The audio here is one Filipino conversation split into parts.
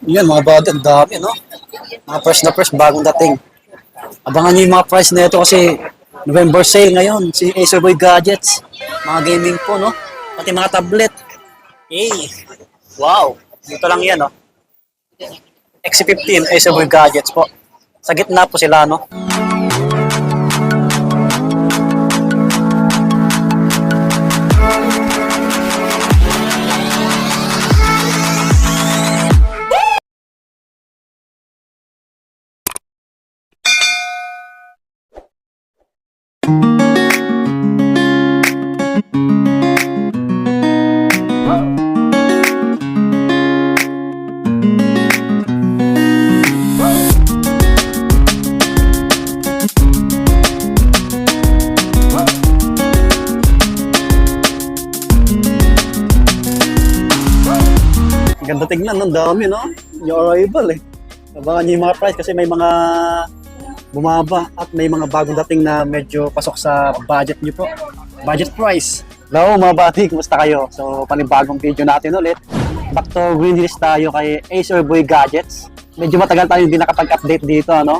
Yan mga bata, ang dami, no? Mga fresh na fresh, bagong dating. Abangan niyo yung mga price na ito kasi November sale ngayon, si Acerboy Gadgets. Mga gaming po, no? Pati mga tablet. Hey! Wow! Dito lang yan, no? X15 Acerboy Gadgets po. Sa gitna po sila, no? Ganda tignan, ang dami, no? Yung arrival, eh. Abangan niyo yung mga price kasi may mga bumaba at may mga bagong dating na medyo pasok sa budget niyo po. Budget price. Hello mga bati, kumusta kayo? So, panibagong video natin ulit. Back to Green Hills tayo kay Acerboy Gadgets. Medyo matagal tayo hindi nakapag-update dito, ano?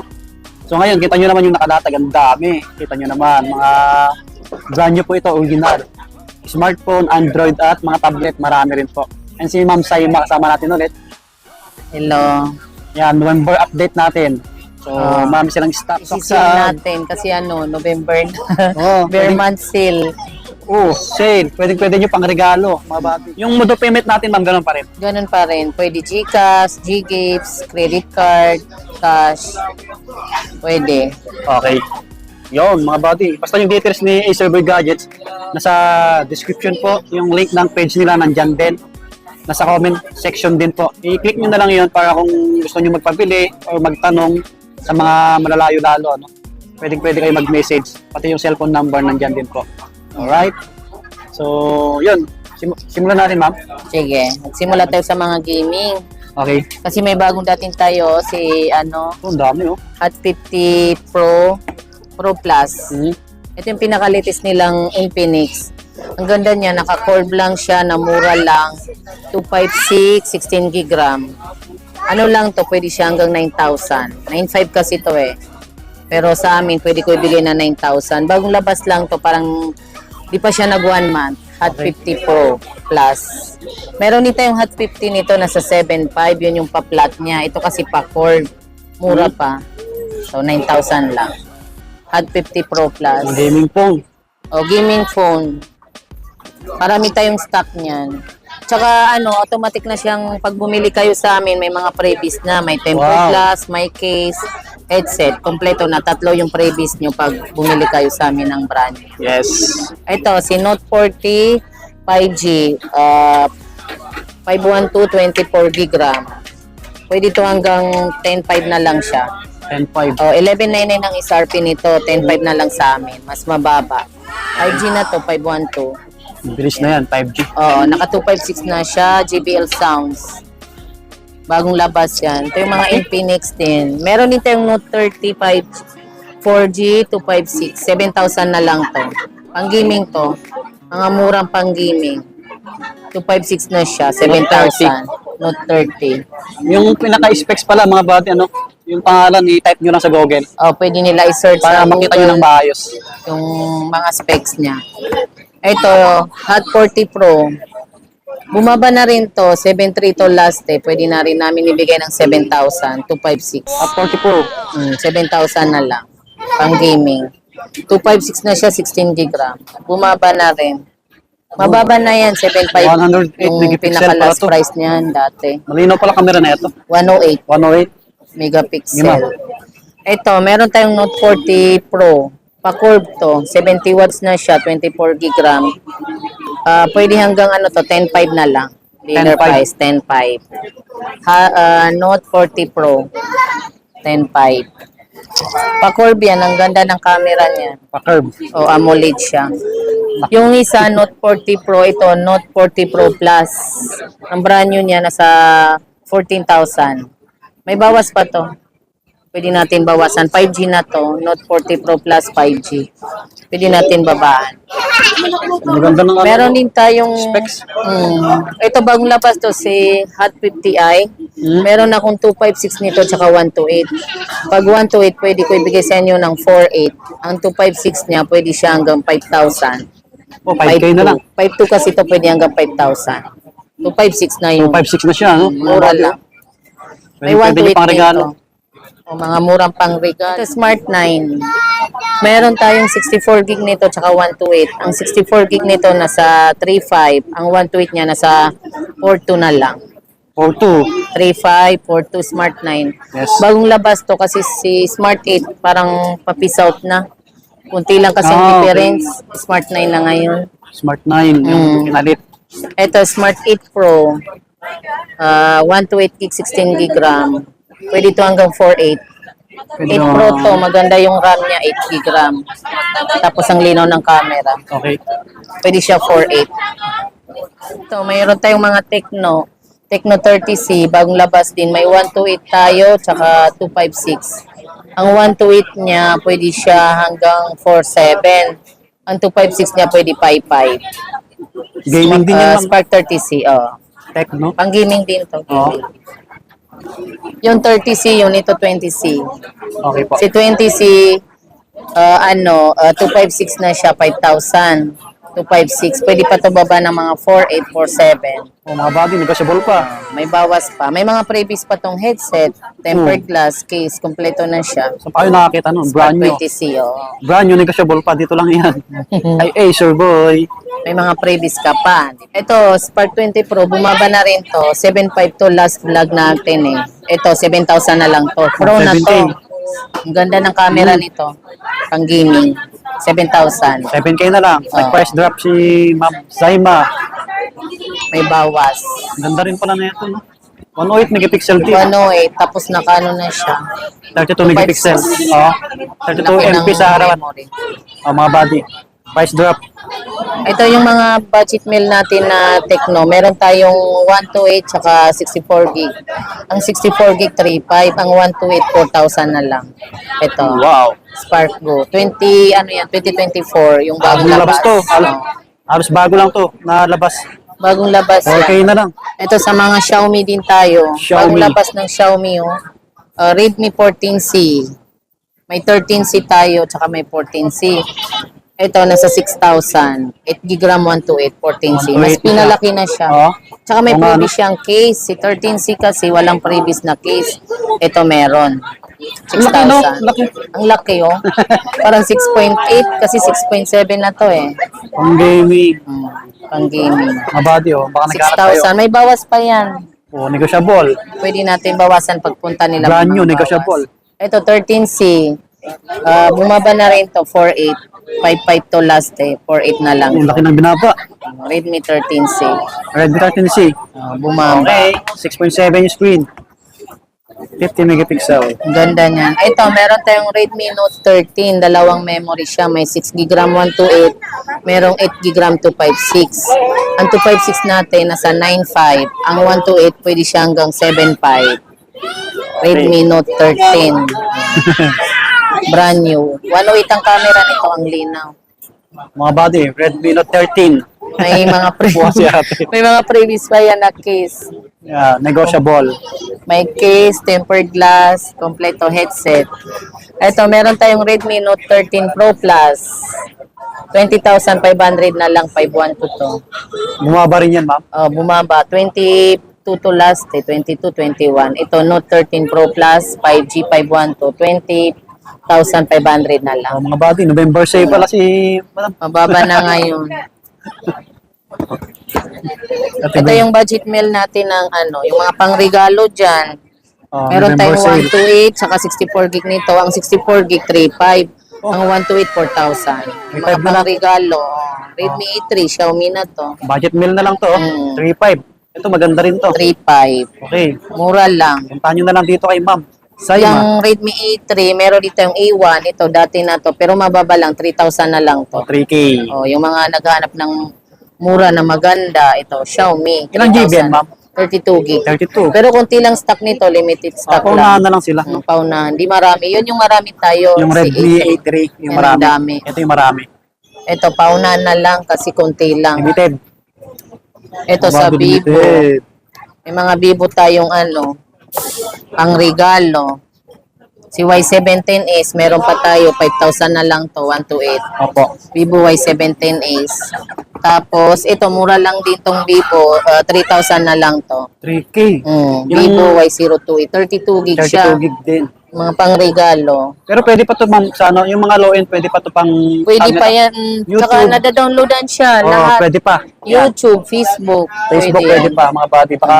So ngayon, kita nyo naman yung nakalatag, ang dami. Kita nyo naman, mga brand new po ito, original. Smartphone, Android at mga tablet, marami rin po. And si Ma'am Saima kasama natin ulit. Hello. Yan, November update natin. So, marami silang stock Isisale natin kasi November na. Oh, Bare month sale. Oh, sale. Pwede nyo pang regalo, mga bati. Yung mode of payment natin, ma'am, ganun pa rin. Ganun pa rin. Pwede GCash, GGifts, credit card, cash. Pwede. Okay. Yon, mga buddy. Basta yung details ni Acerboy Gadgets, nasa description po. Yung link ng page nila nandyan din. Nasa comment section din po. I-click nyo na lang yun para kung gusto nyo magpabili o magtanong sa mga malalayo lalo. Ano? Pwede kayo mag-message. Pati yung cellphone number nandyan din po. Alright? So, yun. Simulan natin, ma'am. Sige. Magsimula tayo sa mga gaming. Okay. Kasi may bagong dating tayo si Oh, ang dami, oh. Hot 50 Pro Plus. Ito yung pinaka-latest nilang Infinix. Ang ganda niya, naka-curve lang siya, na mura lang. 256, 16 GB RAM. Ano lang to, pwede siya hanggang 9,000. 9,500 kasi to eh. Pero sa amin, pwede ko ibigay na 9,000. Bagong labas lang to, parang di pa siya nag 1 month. Hot 50 Pro Plus. Meron dito yung Hot 50 nito, nasa 7,500. Yun yung pa-flat niya. Ito kasi pa-curve. Mura pa. So, 9,000 lang. Hot 50 Pro Plus. Yung gaming phone. O, gaming phone. Marami tayong stock niyan. Tsaka automatic na siyang pag bumili kayo sa amin, may mga freebies na. May temper glass, may case, headset. Kompleto na. 3 yung freebies nyo pag bumili kayo sa amin ng brand. Yes. Ito, si Note 40 5G. 512, 24 GB RAM. Pwede ito hanggang 10.5 na lang siya. 10.5. 11.99 ang SRP nito. 10.5 na lang sa amin. Mas mababa. 5G na to, 512. Bilis na yan, 5G. Oo, naka 256 na siya, JBL Sounds. Bagong labas yan. Ito yung mga Infinix din. Meron din tayong Note 35 4G 256. 7,000 na lang to. Pang gaming to. Mga murang pang gaming. 256 na siya, 7,000. Note 30. Yung pinaka-specs pala, mga bati, ano? Yung pangalan, i-type nyo lang sa Google. Oh, pwede nila i-search Para sa makita nyo ng maayos. yung mga specs niya. Ito, Hot 40 Pro. Bumaba na rin to. 7.3 to last eh. Pwede na rin namin ibigay ng 7,000. 256. At 40 Pro. 7,000 na lang. Pang gaming. 256 na siya, 16 GB RAM. Bumaba na rin. Mababa na yan, 7.5. 108 Yung megapixel pinaka-last pala to. price niyan dati. Malinaw pala camera na ito. 108 108. megapixel. Ito, meron tayong Note 40 Pro. Pa-curve to. 70 watts na siya, 24 GB RAM. Pwede hanggang to, 10.5 na lang. Dealer 10.5. price, 10.5. Note 40 Pro. 10.5. Pa-curve yan, ang ganda ng camera niya. Pa-curve. O AMOLED siya. Yung isa, Note 40 Pro, ito, Note 40 Pro Plus. Ang brand new niya, nasa 14,000. May bawas pa to. Pwede natin bawasan. 5G na to. Note 40 Pro Plus 5G. Pwede natin babaan. Maganda ng Meron din tayong specs. ito bagong labas to si Hot 50i. Meron akong 256 nito tsaka 128. Pag 128 pwede ko ibigay sa inyo ng 48. Ang 256 niya pwede siya hanggang 5,000. Oh, 5K na lang. 5.2 kasi ito pwede hanggang 5,000. 256 na yung 256 na siya, no? mura lang. May Pwede nyo 128 pang regalo. dito. O mga murang pang regalo. Ito, Smart 9. Meron tayong 64 gig nito tsaka 128. Ang 64 gig nito nasa 3.5. Ang 128 niya nasa 4.2 na lang. 4-2. 3.5, 4.2 Smart 9. Yes. Bagong labas to kasi si Smart 8 parang papiss out na. Kunti lang kasi Ah, okay. difference. Smart 9 na ngayon. Smart 9. Yung pinalit. Ito, Smart 8 Pro. 128 gig, 16 gig RAM. Pwede ito hanggang 48. 8 Pro to, maganda yung RAM niya, 8 gig RAM. Tapos ang linaw ng camera. Okay. Pwede siya 48. Ito, mayroon tayong mga Tecno 30C, bagong labas din. May 128 tayo, tsaka 256. Ang 128 niya, pwede siya hanggang 47. Ang 256 niya, pwede 55. Gaming din yan, ma'am. Spark 30C, oh. Tecno. Pang gaming din to. Oo. Yung 30C, yung nito 20C. Okay po. Si 20C, 256 na siya, 5,000. 256. Pwede pa ito baba ng mga 4847. Oh, mga bagay, negotiable pa. May bawas pa. May mga previous pa tong headset, tempered glass, case, kompleto na siya. So, paano nakakita nun? Brand new. 20C, oh. Brand new, negotiable pa. Dito lang yan. Ay, Acer boy. May mga previous ka pa. Ito, Spark 20 Pro, bumaba na rin to. 7.5 to last vlog natin eh. Ito, 7,000 na lang to. Pro na 7K. to. Ang ganda ng camera nito. Pang gaming. 7,000. 7K na lang. Nag-price drop si Ma'am Zaima. May bawas. Ganda rin pala na ito, no? 108 megapixel din. Ano eh, tapos nakano na siya. 32 megapixel. Oh, 32 Laki ng MP sa harapan. memory. Oh, mga body. Price drop. Ito yung mga budget meal natin na Tecno. Meron tayong 128 tsaka 64 gig. Ang 64 gig 3.5, ang 128 4,000 na lang. Ito. Wow. Spark Go. 2024 yung bagong labas. to. Halos bago lang to. Nalabas. Bagong labas 4K yan. na lang. Ito sa mga Xiaomi din tayo. Xiaomi. Bagong labas ng Xiaomi oh. Redmi 14C. May 13C tayo tsaka may 14C. Ito nasa 6,000. 8 GB RAM 128 14C. Mas 128 pinalaki na siya. Oh. Tsaka may Oo nga, previous siyang case. Si 13C kasi walang previous na case. Ito meron. Laki, no? 6,000. Laki. Ang laki oh. Parang 6.8 kasi 6.7 na to eh. Pang gaming. Pang gaming. Mga body, oh. Baka nagkakat tayo. 6,000. May bawas pa yan. Oh, negotiable. Pwede natin bawasan pagpunta nila. Brand new, mga negotiable. bawas. Ito 13C. Bumaba na rin to 48. 5.5 to last eh. 4.8 na lang. Ang laki ng binaba. Redmi 13C. Redmi 13C. Bumaba. Okay. 6.7 yung screen. 50 megapixel. Ang ganda niyan. Ito, meron tayong Redmi Note 13. Dalawang memory siya. May 6 GB RAM 128. Merong 8 GB RAM 256. Ang 256 natin nasa 9.5. Ang 128 pwede siya hanggang 7.5. Redmi Note 13. Brand new. 108 ang camera nito, ang linaw. Mga body, Redmi Note 13. May mga Bukas si ate. may mga previous pa yan na case. Yeah, negotiable. May case, tempered glass, kompleto headset. Ito, meron tayong Redmi Note 13 Pro Plus. 20,500 na lang, 512 to. Bumaba rin yan, ma'am. Bumaba. 22 to last eh, 22, 21. Ito, Note 13 Pro Plus, 5G 512, 20,500 na lang. Mga body, November sale pala si Madam. Mababa na ngayon. Ito yung budget meal natin ng yung mga pangregalo dyan. Meron November tayong sale. 128 saka 64 gig nito. Ang 64 gig 3.5. Ang 128 4,000. Yung mga 3.5 na lang. pangregalo. Redmi A3, Xiaomi na to. Budget meal na lang to. Mm. 3.5. Ito maganda rin to. 3.5. Okay. Mura lang. Puntahan nyo na lang dito kay ma'am. Sayma. Yung Redmi A3, meron dito yung A1. Ito, dati na to. Pero mababa lang. 3,000 na lang to. 3K. Yung mga naghahanap ng mura na maganda, ito, Xiaomi. Ilang GB yan, 3,000. ma'am? 32 gig. 32. Pero konti lang stock nito, limited stock Paunahan lang. na lang sila. No? Paunahan. Hindi marami. Yun yung marami tayo. Yung si Redmi A3. A3, yung Yan ang marami. dami. Ito yung marami. Ito, paunahan na lang kasi konti lang. Limited. Ito sa Bago Vivo. limited. May mga Vivo tayong pang regalo. Si Y17S, meron pa tayo, 5,000 na lang to, 128. Opo. Vivo Y17S. Tapos, ito, mura lang din tong Vivo, 3,000 na lang to. 3K. Vivo Y02, 32 gig siya. 32 gig din. Mga pang-regalo. Pero pwede pa to ma'am, sa yung mga low end, pwede pa to pang... Pwede pa yan. YouTube. Tsaka nadadownloadan siya. Oh, lahat. pwede pa. Yan. YouTube, Facebook. Facebook pwede yan. pa, mga buddy. Baka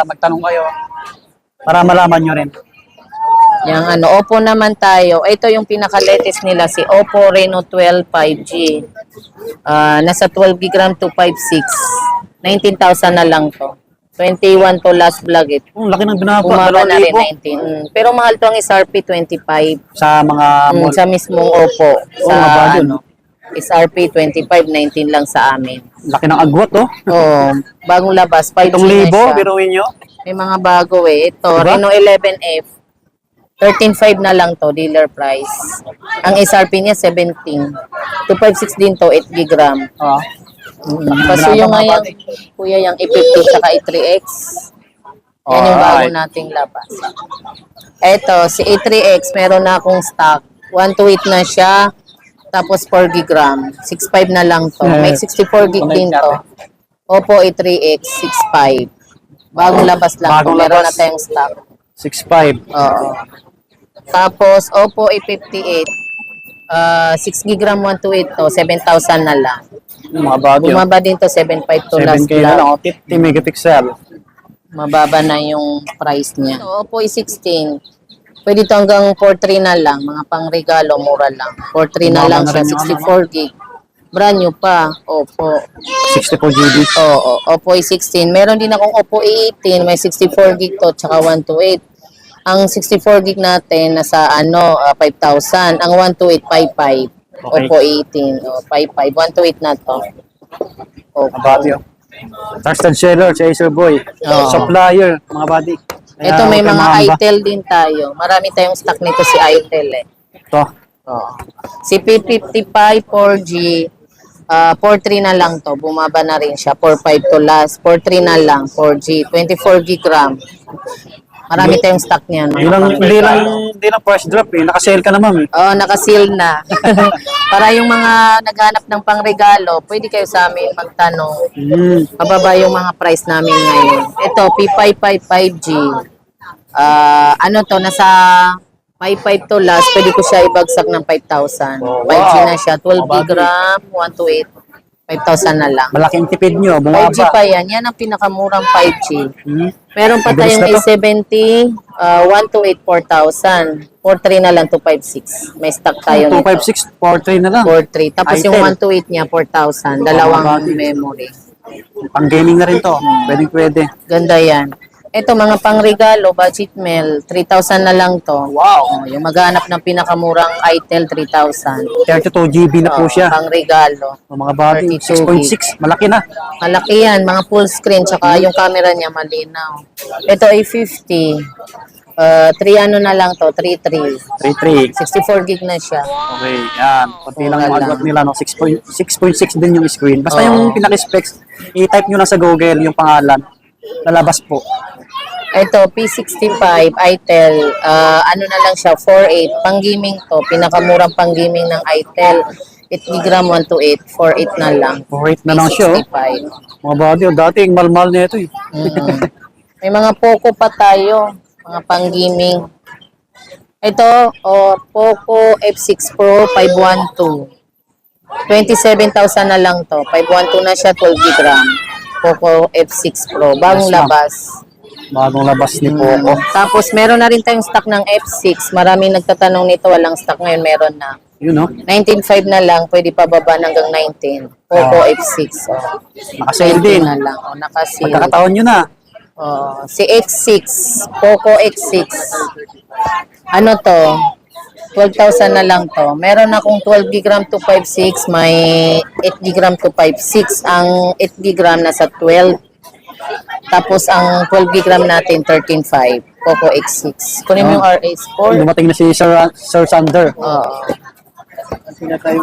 magtanong kayo para malaman nyo rin. Yung Oppo naman tayo. Ito yung pinaka-latest nila, si Oppo Reno 12 5G. Nasa 12 GB RAM 256. 19,000 na lang to. 21 to last vlog it. Laki ng binaba. Bumaba na rin 2,000 19. Pero mahal to ang SRP 25. sa mga mall. Sa mismong Oppo. Sa mga budget. SRP 25, 19 lang sa amin. Laki ng agwat, oh. Oo. Bagong labas. 5G Itong na libo, siya. biruin nyo. May mga bago eh. Ito, Diba? Reno 11F. 13.5 na lang to, dealer price. Ang SRP niya, 17. 256 din to, 8 GB RAM. Ah. Paso yung nga yung, kuya, yung E50 saka E3X. Yan yung bago Alright. nating labas. Ito, si E3X, meron na akong stock. 128 na siya. Tapos 4 GB RAM. 6.5 na lang to. May 64 GB din to. Oppo E3X, 6.5. Bagong labas lang. Bagong Meron labas. na tayong stock. 6.5. Oo. Tapos, Oppo A58, 6 GB RAM 128 to, 7,000 na lang. Yung mga bago. Bumaba din to, 7,500 to last 7K na lang, vlog. oh. 50 megapixel. Mababa na yung price niya. So, Oppo A16, pwede to hanggang 4,300 na lang. Mga pang-regalo, mura lang. 4,300 na lang siya, 64 gig. Brand new pa, Oppo. 64 GB. Oo, Oppo A16. Meron din akong Oppo A18, may 64 gig to, tsaka 128. Ang 64 gig natin nasa 5,000. Ang 128 55. Okay. Oppo 18, 55. 128 na to. Mga buddy, oh. Trusted seller, si Acer Boy. Oo. Supplier, mga buddy. Kaya Ito may huwag kayong mga mangamba. itel din tayo. Marami tayong stock nito si itel eh. Ito. Oo. Si P55 4G 4.3 na lang to. Bumaba na rin siya. 4.5 to last. 4.3 na lang. 4G. 24 gig RAM. Marami tayong stock niyan. Hindi lang first drop eh. Nakasale ka naman eh. Oo, nakaseal na. Para yung mga naghanap ng pangregalo, pwede kayo sa amin magtanong. Mababa yung mga price namin ngayon. Ito, P55 5G. Nasa 5.5 to last. Pwede ko siya ibagsak ng 5,000. Oh, 5G wow. na siya. 12 gig RAM, 128. 5,000 na lang. Malaking tipid nyo. 5G Bumaba. pa yan. Yan ang pinakamurang 5G. Meron pa Mabilis tayong na to. A70, 128, 4,000. 4.3 na lang, 256. May stock tayo nito. 256, 43 na lang. 4.3. Tapos Itel. yung 128 niya, 4,000. Dalawang memory. Pang gaming na rin to. Pwede. Ganda yan. Ito, mga pangregalo, budget mail, 3,000 na lang to. Wow. Yung maghanap ng pinakamurang Itel, 3,000. 32 GB na po siya. Pangregalo. O, mga buddy, 32 6.6. Malaki na. Malaki yan, mga full screen, tsaka yung camera niya malinaw. Ito ay 50. 3 na lang to, 3.3. 3.3. 64 gig na siya. Okay, yan. Kunti lang Wala ang agwat lang. nila, no? 6.6 din yung screen. Basta Oo. yung pinaka-specs, i-type nyo lang sa Google yung pangalan. Lalabas po. Ito, P65, Itel, na lang siya, 4.8. Pang-gaming to, pinakamurang pang-gaming ng Itel. 8 gig RAM 128, 4.8 na lang. 4.8 na lang siya, oh. P65. Mga buddy, dating malmal na ito eh. May mga Poco pa tayo, mga pang-gaming. Ito, Poco F6 Pro 512. 27,000 na lang to. 512 na siya, 12 gig RAM. Poco F6 Pro, bagong Yes, ma'am. labas. Bagong labas ni Poco. Tapos meron na rin tayong stock ng F6. Maraming nagtatanong nito, walang stock ngayon, meron na. Yun, no? 19.5 na lang, pwede pa baba hanggang 19. Poco F6. Nakasale din. na lang. Nakasil. Pagkakataon nyo na. Si X6, Poco X6. Ano to? 12,000 na lang to. Meron akong 12 gig RAM 256, may 8 gig RAM 256. Ang 8 gig RAM nasa 12. Tapos ang 12 gig RAM natin 13.5 Poco X6. Kunin mo yung RA4. Dumating na si Sir Sander. Oo. Kasi na tayo.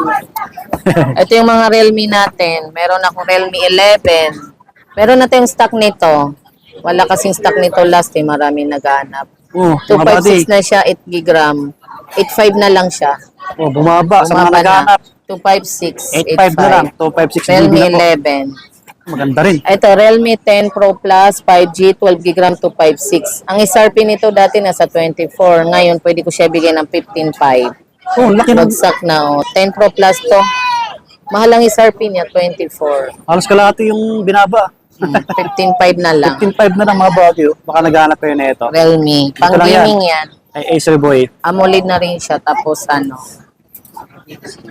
Ito yung mga Realme natin. Meron akong Realme 11. Meron na tayong stock nito. Wala kasing stock nito last eh. Marami naghahanap. Oh, mga buddy. 256 na siya, 8 gig RAM. 8.5 na lang siya. Oh, bumaba sa mga Bumaba naghahanap. 256, 8.5 na lang. 256 Realme GB na po. 11. Maganda rin. Ito, Realme 10 Pro Plus, 5G, 12 GB RAM, 256. Ang SRP nito dati nasa 24. Ngayon, pwede ko siya bigyan ng 15.5. Oh, laki ng... Bagsak na, oh. 10 Pro Plus to. Mahal ang SRP niya, 24. Halos kalahati yung binaba. 15.5 na lang. 15.5 na lang mga buddy. Oh. Baka naghahanap kayo na ito. Realme. Pang lang yan. gaming yan. Ay, Acer Boy. AMOLED na rin siya. Tapos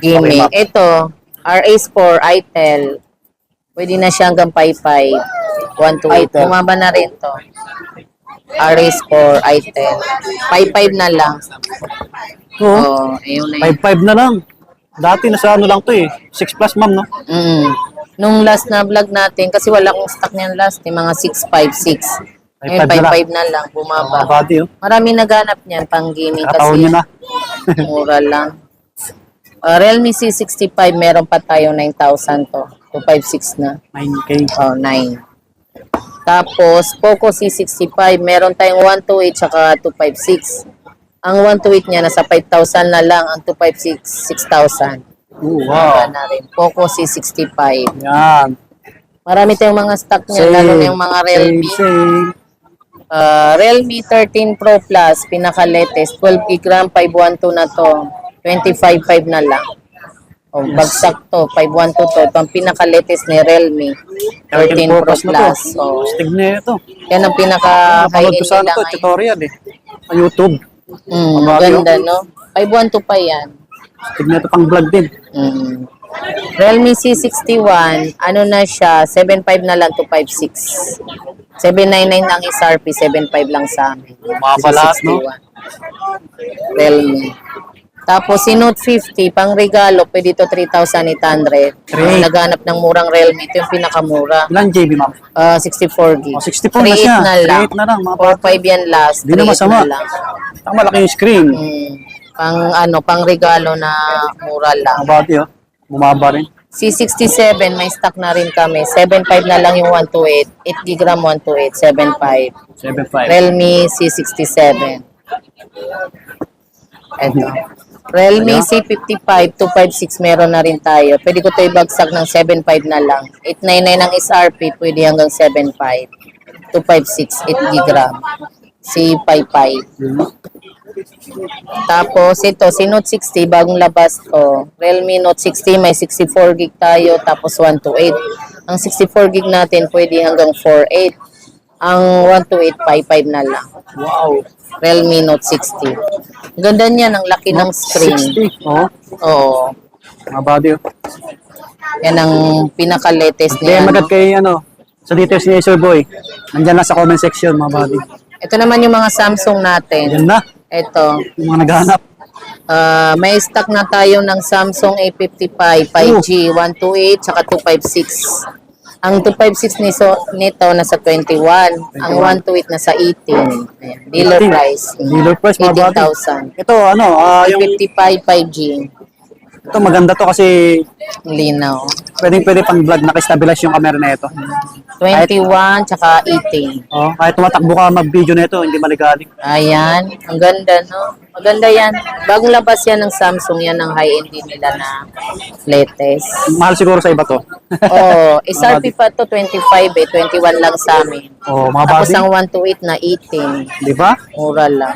gaming. Ito, RA4, ITEL. Pwede na siya hanggang 5.5. 128. ITEL. Bumaba na rin to. RA4, ITEL. 5.5 na lang. Oo. Oh, ayun na yun. 5.5 na lang. Dati nasa ano lang to eh. 6 plus ma'am, no? Nung last na vlog natin, kasi wala akong stock niyan last, yung mga 656. Ngayon, 5.5 5.5 na lang, Mga bumaba. buddy, oh. Marami naghanap niyan, pang gaming Nakataon nyo kasi na. mura lang. Realme C65, meron pa tayo 9,000 to. 256 na. 9K. Oh, 9. Tapos, Poco C65, meron tayong 128 tsaka 256. Ang 128 niya, nasa 5,000 na lang. Ang 256, 6,000. Wow. Wala na rin. Poco C65. Yan. Marami tayong mga stock niya, lalo na yung mga Realme. Same. Realme 13 Pro Plus, pinaka-latest. 12 gig RAM, 512 na to. 25.5 na lang. Oh, bagsak to, 512 to. Ito ang pinaka-latest ni Realme. 13 Pro na to. Plus. Oh, Stig na ito. yan ang Napanood pinaka-high-end ko sa ano nila to, ngayon. tutorial eh. Sa YouTube. Maganda, no? 512 pa yan. Stig na ito pang vlog din. Realme C61, ano na siya, 7.5 na lang to 5.6. 799 ang SRP, 7.5 lang sa amin. Mapa lahat, no? Realme. Tapos si Note 50, pang regalo, pwede ito 3,800. Great. Naghanap ng murang Realme, ito yung pinakamura. Ilan GB, ma'am? 64 gig. Oh, 64 na siya. 3.8 na lang. 3.8 na lang, mga 4.5 yan last. Di na 3.8 masama. na lang. Ang malaki yung screen. Pang regalo na mura lang. Mga buddy, oh. Bumaba rin. C67, may stock na rin kami. 7.5 na lang yung 128. 8 gig RAM 128, 7.5. 7.5. Realme C67. Ito. Realme C55, 256 meron na rin tayo. Pwede ko ito ibagsak ng 7.5 na lang. 899 ang SRP, pwede hanggang 7.5. 256, 8 gig RAM. C55. Tapos ito, si Note 60, bagong labas to. Realme Note 60, may 64 gig tayo, tapos 128. Ang 64 gig natin, pwede hanggang 48. Ang 128, 55 na lang. Wow. Realme Note 60. Ganda niya, ang laki ng screen. 60. Oh. Oo. Mga buddy, oh. Yan ang pinaka-latest Kaya niya. magad kay, sa details ni Acer Boy. Nandyan lang sa comment section, mga buddy. Ito naman yung mga Samsung natin. Yan na. Ito. Yung mga naghahanap. May stock na tayo ng Samsung A55, 5G, 128, tsaka 256. Ang 256 nito nasa 21. Ang 128 nasa 18. Ayan. Dealer 18. price. Dealer price, mga buddy. 18,000. Ito, yung 55, 5G. ito maganda to kasi Linaw. pwede pang vlog, naka-stabilize yung camera na ito. 21, tsaka 18. Oh, kahit tumatakbo ka mag-video na ito, hindi maligaling. Ayan. Ang ganda, no? Maganda yan. Bagong labas yan ng Samsung. Yan ang high-end din nila na latest. Mahal siguro sa iba to. Oh, SRP pa to 25 eh. 21 lang sa amin. Oh, mga Tapos buddy. ang 128 na 18. Di ba? Mura lang.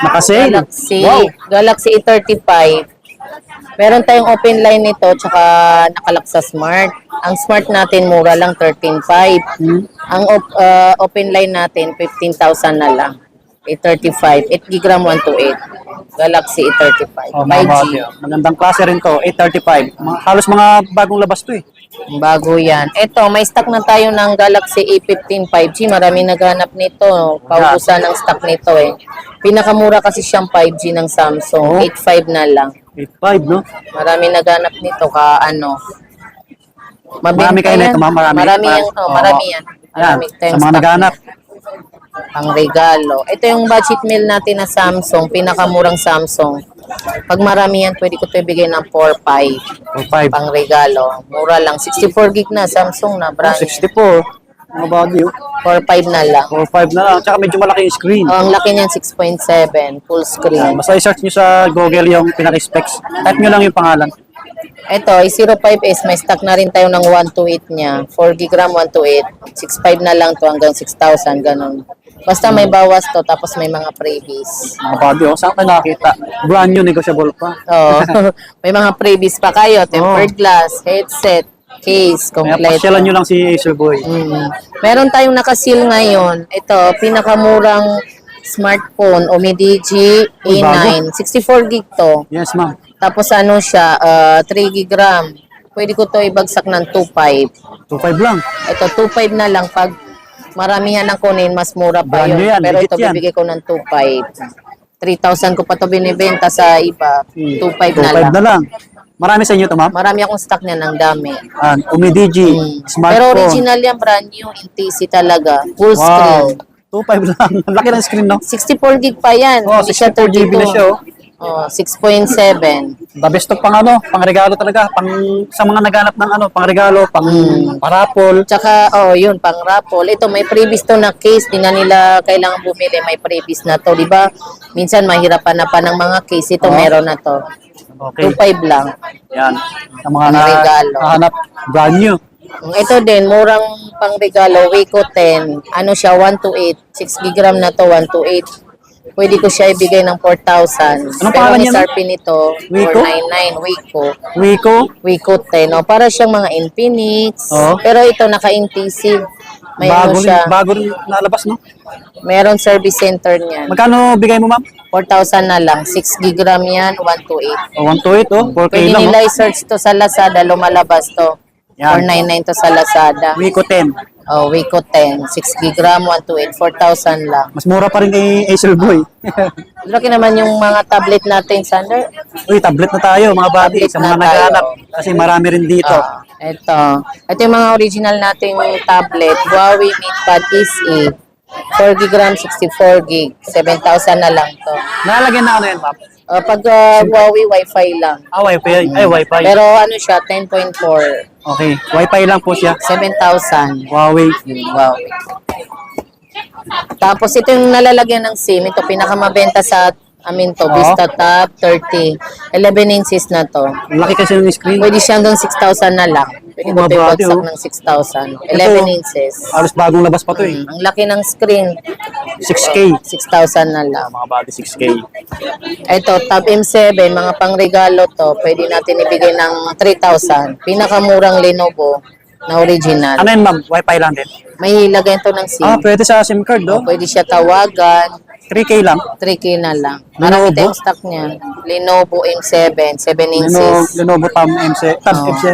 Naka-sale. Galaxy, Wow. Galaxy E35. Meron tayong open line nito tsaka nakalak sa Smart. Ang Smart natin mura lang 13.5. Ang open line natin 15,000 na lang. E35, 8 gig RAM 128. Galaxy E35. Oh, mga 5G. buddy. Magandang klase rin to, 835. Halos mga bagong labas to eh. Bago yan. Ito, may stock na tayo ng Galaxy A15 5G. Maraming naghanap nito. Paubusan ng stock nito eh. Pinakamura kasi siyang 5G ng Samsung. 8.5 na lang. 8.5, no? Maraming naghanap nito ka ano. Marami kayo yan. nito, ma'am? Marami? Marami yan. Oh, marami yan. Yan, Maraming sa tayong mga stock naghanap. Pang regalo. Ito yung budget meal natin na Samsung, pinakamurang Samsung. Pag marami yan, pwede ko ito ibigay ng 4-5. O 5. Pang regalo. Mura lang. 64 gig na, Samsung na, Oh, brand new. 64. Mga bagyo. 4-5 na lang. O 5 na lang. Tsaka medyo malaki yung screen. Oh, ang laki niyan, 6.7. Full Yan. screen. Basta i-search nyo sa Google yung pinaka-specs. Type nyo lang yung pangalan. Ito, i05S, may stock na rin tayo ng 128 niya. 4 gig RAM, 128. 6.5 na lang to hanggang 6,000, ganun. Basta may bawas to, tapos may mga freebies. Mga bagyo. Saan kayo nakakita? Brand new, negotiable pa. Oo. May mga freebies pa kayo. Tempered glass, headset, case, Kaya complete. pasyalan nyo lang si Acer Boy. Meron tayong nakasil ngayon. Ito, pinakamurang smartphone, Omidigi A9. 64 gig to. Yes, ma'am. Tapos ano siya, 3 gig RAM. Pwede ko to ibagsak ng 2.5. 2.5 lang. Ito, 2.5 na lang. Pag maramihan ng kunin, mas mura pa Brand new yun. yan, Pero legit ito, yan. bibigay ko ng 2.5. 3,000 ko pa to binibenta sa iba. 2.5 na 2.5 lang. na lang. Marami sa inyo to, ma'am? Marami akong stock niya ng dami. Umidigi, smartphone. Pero original yan, brand new, NTC talaga. Full screen. 2.5 lang. Ang laki ng screen, no? 64 gig pa yan. Oh, Hindi siya 64 GB na siya, oh. Oh, 6.7. The best of pang ano, pang regalo talaga. Pang, sa mga naghanap ng ano, pang regalo, pang parapol. Tsaka, yun, pang raffle. Ito, may freebies to na case. Di na nila kailangan bumili. May freebies na to, di ba? Minsan, mahirapan na pa ng mga case. Ito, meron na to. Okay. 2.5 lang. Yan. Sa mga Pang regalo. nahanap, brand new. Ito din, murang pang regalo. Wiko 10. Ano siya, 128. 6 gig RAM na to, 128. Pwede ko siya ibigay ng 4,000. Anong Pero pangalan ang niya, SRP nito, Wiko? 499. Wiko. Wiko. Wiko 10. O, para siyang mga Infinix. Oo. Pero ito, naka-NTC. May ano siya. Bago rin nalabas, no? Meron service center niyan. Magkano bigay mo, ma'am? 4,000 na lang. 6 gig RAM yan, 128. O, 128, oh. 4K Pwede lang, nila oh. i-search to sa Lazada, lumalabas to. Yan. 499 to sa Lazada. Wiko 10. Oh, Wiko 10. 6 gig RAM, 128. 4,000 lang. Mas mura pa rin kay Acer Boy. Laki naman yung mga tablet natin, Sander. Uy, tablet na tayo, mga buddy. Tablet Sa na mga tayo. naghahanap. Kasi marami rin dito. Ito yung mga original nating tablet. Huawei MatePad SE. 4 gig RAM, 64 gig. 7,000 na lang to. Nalagyan na ano yan, ma'am? Pag Huawei Wi-Fi lang. Wi-Fi. Ay, Wi-Fi. Pero ano siya, 10.4. Okay. Wi-Fi lang po siya. 7,000. Huawei. Wow. Tapos ito yung nalalagyan ng SIM. Ito pinakamabenta sa amin to. Oo. Vista Tab 30. 11 inches na to. Ang laki kasi ng screen. Pwede siya hanggang 6,000 na lang. Pwede ko ito Mababa, ibagsak oh. ng 6,000. 11 inches. Halos bagong labas pa to eh. Ang laki ng screen. 6K. 6,000 na lang. Mga buddy, 6K. Ito, Tab M7, mga pangregalo to. Pwede natin ibigay ng 3,000. Pinakamurang Lenovo na original. Ano yun, ma'am? Wi-Fi lang din. May ilagay to ng SIM. Pwede sa SIM card, oh. Pwede siya tawagan. 3K lang. 3K na lang. Lenovo? Marami tayong stock niya. Lenovo M7, 7 inches. Lenovo Tab M7. Tab Oo. M7.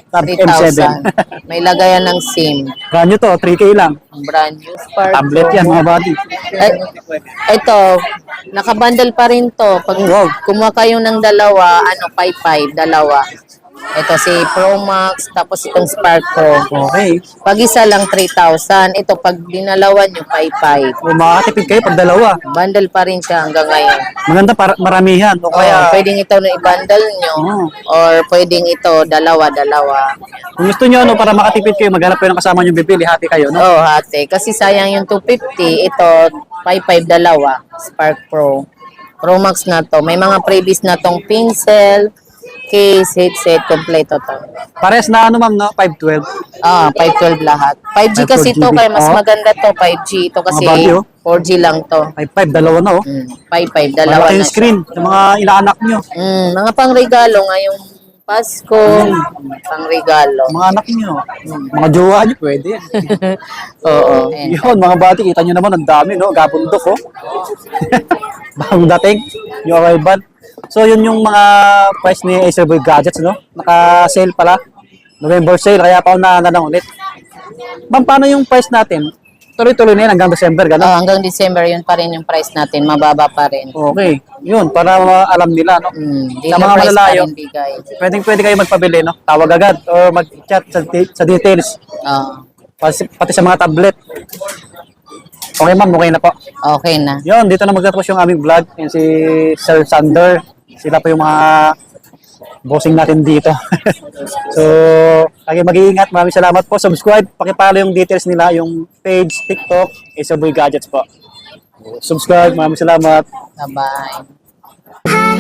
Tab M7. 3,000. May lagayan ng SIM. Brand new to, 3K lang. Ang brand new Spark. Tablet yan, mga buddy. Ito, nakabundle pa rin to. Pag Wow. kumuha kayo ng dalawa, 5,500, dalawa. Ito si Pro Max, tapos itong Spark Pro. Okay. Pag isa lang 3,000. Ito, pag dinalawan nyo, 5,500. Kung makakatipid kayo pag dalawa. Bundle pa rin siya hanggang ngayon. Maganda para maramihan. O kaya, Pwedeng ito na i-bundle nyo. Oo. Or pwedeng ito, dalawa-dalawa. kung gusto nyo, ano, para makatipid kayo, maghanap kayo ng kasama nyo bibili, hati kayo, no? Oo, hati. Kasi sayang yung 250. Ito, 5,500 dalawa. Spark Pro. Pro Max na to. May mga freebies na tong pencil, case, headset, kompleto to. Pares na ano, ma'am, no? 512. 512 lahat. 5G kasi 512 to, kaya mas Oo. maganda to, 5G. Ito kasi Mga bagyo. 4G lang to. 5.5, dalawa na, oh. 5,500, dalawa Malaki na yung siya. screen sa mga inaanak nyo. Mga pangregalo ngayong Pasko, pangregalo. Mga anak nyo. Mga jowa nyo, pwede. Oo. Yun, mga bati, kita nyo naman, ang dami, no? Gabundok, oh. Bagong dating, yung arrival. So, yun yung mga price ni Acer Boy Gadgets, no? Naka-sale pala. November sale, kaya pa na lang ulit. Ma'am, paano yung price natin? Tuloy-tuloy na yan hanggang December, gano'n? Hanggang December, yun pa rin yung price natin. Mababa pa rin. Okay. Yun, para alam nila, no? Dealer mga price malalayo. pa rin bigay. Pwede kayo magpabili, no? Tawag agad or mag-chat sa details. pati sa mga tablet. Okay ma'am, okay na po. Okay na. Yun, dito na magtatapos yung aming vlog. Yan si Sir Sander. Sila po yung mga bossing natin dito. So, lagi mag-iingat. Maraming salamat po. Subscribe. Pakipalo yung details nila, yung page, TikTok, Isaboy Gadgets po. Subscribe. Maraming salamat. Bye-bye.